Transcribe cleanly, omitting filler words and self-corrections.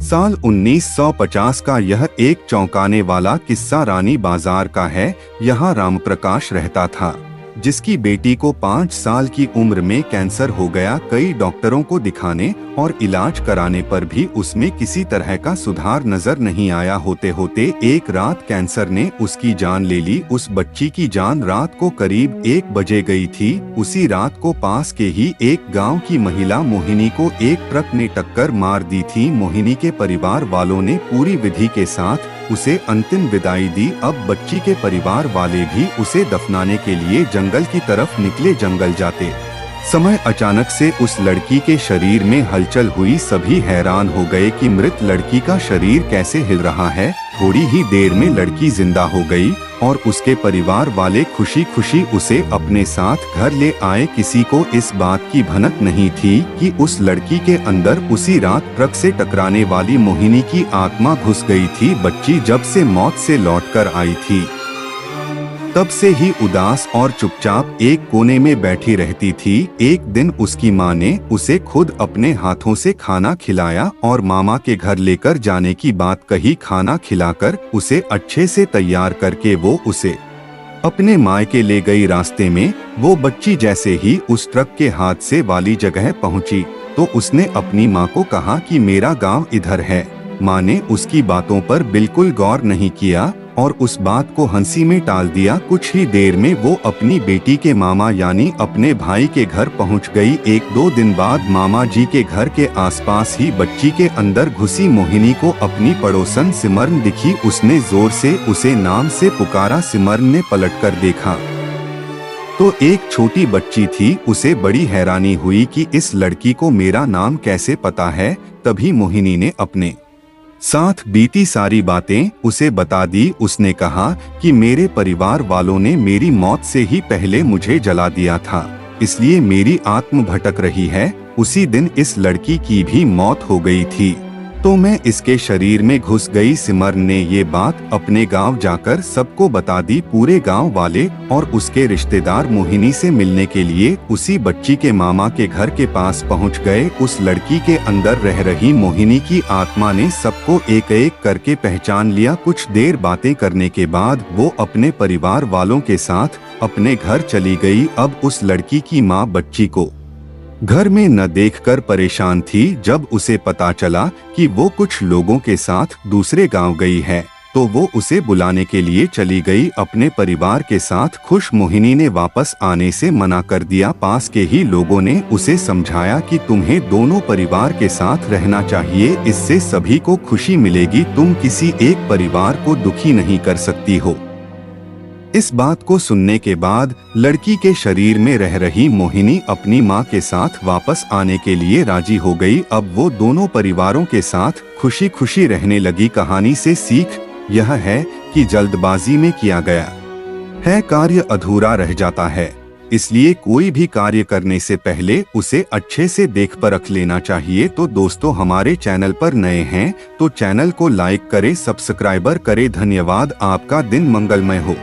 साल 1950 का यह एक चौंकाने वाला किस्सा रानी बाजार का है। यहाँ रामप्रकाश रहता था, जिसकी बेटी को 5 साल की उम्र में कैंसर हो गया। कई डॉक्टरों को दिखाने और इलाज कराने पर भी उसमें किसी तरह का सुधार नजर नहीं आया। होते होते एक रात कैंसर ने उसकी जान ले ली। उस बच्ची की जान रात को करीब 1 बजे गई थी। उसी रात को पास के ही एक गांव की महिला मोहिनी को एक ट्रक ने टक्कर मार दी थी। मोहिनी के परिवार वालों ने पूरी विधि के साथ उसे अंतिम विदाई दी। अब बच्ची के परिवार वाले भी उसे दफनाने के लिए जंगल की तरफ निकले। जंगल जाते समय अचानक से उस लड़की के शरीर में हलचल हुई। सभी हैरान हो गए कि मृत लड़की का शरीर कैसे हिल रहा है। थोड़ी ही देर में लड़की जिंदा हो गई और उसके परिवार वाले खुशी खुशी उसे अपने साथ घर ले आए। किसी को इस बात की भनक नहीं थी कि उस लड़की के अंदर उसी रात ट्रक से टकराने वाली मोहिनी की आत्मा घुस गई थी। बच्ची जब से मौत से लौटकर आई थी, तब से ही उदास और चुपचाप एक कोने में बैठी रहती थी। एक दिन उसकी माँ ने उसे खुद अपने हाथों से खाना खिलाया और मामा के घर लेकर जाने की बात कही। खाना खिलाकर उसे अच्छे से तैयार करके वो उसे अपने मायके ले गई। रास्ते में वो बच्ची जैसे ही उस ट्रक के हादसे वाली जगह पहुंची तो उसने अपनी माँ को कहा कि मेरा गांव इधर है। माँ ने उसकी बातों पर बिल्कुल गौर नहीं किया और उस बात को हंसी में टाल दिया। कुछ ही देर में वो अपनी बेटी के मामा यानी अपने भाई के घर पहुंच गई। 1-2 दिन बाद मामा जी के घर के आसपास ही बच्ची के अंदर घुसी मोहिनी को अपनी पड़ोसन सिमरन दिखी। उसने जोर से उसे नाम से पुकारा। सिमरन ने पलटकर देखा तो एक छोटी बच्ची थी। उसे बड़ी हैरानी हुई कि इस लड़की को मेरा नाम कैसे पता है। तभी मोहिनी ने अपने साथ बीती सारी बातें उसे बता दी। उसने कहा कि मेरे परिवार वालों ने मेरी मौत से ही पहले मुझे जला दिया था, इसलिए मेरी आत्मा भटक रही है। उसी दिन इस लड़की की भी मौत हो गई थी तो मैं इसके शरीर में घुस गई। सिमरन ने ये बात अपने गांव जाकर सबको बता दी। पूरे गांव वाले और उसके रिश्तेदार मोहिनी से मिलने के लिए उसी बच्ची के मामा के घर के पास पहुंच गए। उस लड़की के अंदर रह रही मोहिनी की आत्मा ने सबको एक एक करके पहचान लिया। कुछ देर बातें करने के बाद वो अपने परिवार वालों के साथ अपने घर चली गई। अब उस लड़की की माँ बच्ची को घर में न देखकर परेशान थी। जब उसे पता चला कि वो कुछ लोगों के साथ दूसरे गांव गई है तो वो उसे बुलाने के लिए चली गई अपने परिवार के साथ। खुश मोहिनी ने वापस आने से मना कर दिया। पास के ही लोगों ने उसे समझाया कि तुम्हें दोनों परिवार के साथ रहना चाहिए, इससे सभी को खुशी मिलेगी। तुम किसी एक परिवार को दुखी नहीं कर सकती हो। इस बात को सुनने के बाद लड़की के शरीर में रह रही मोहिनी अपनी माँ के साथ वापस आने के लिए राजी हो गई। अब वो दोनों परिवारों के साथ खुशी खुशी रहने लगी। कहानी से सीख यह है कि जल्दबाजी में किया गया है कार्य अधूरा रह जाता है, इसलिए कोई भी कार्य करने से पहले उसे अच्छे से देख परख लेना चाहिए। तो दोस्तों, हमारे चैनल पर नए हैं तो चैनल को लाइक करें, सब्सक्राइबर करें। धन्यवाद। आपका दिन मंगलमय हो।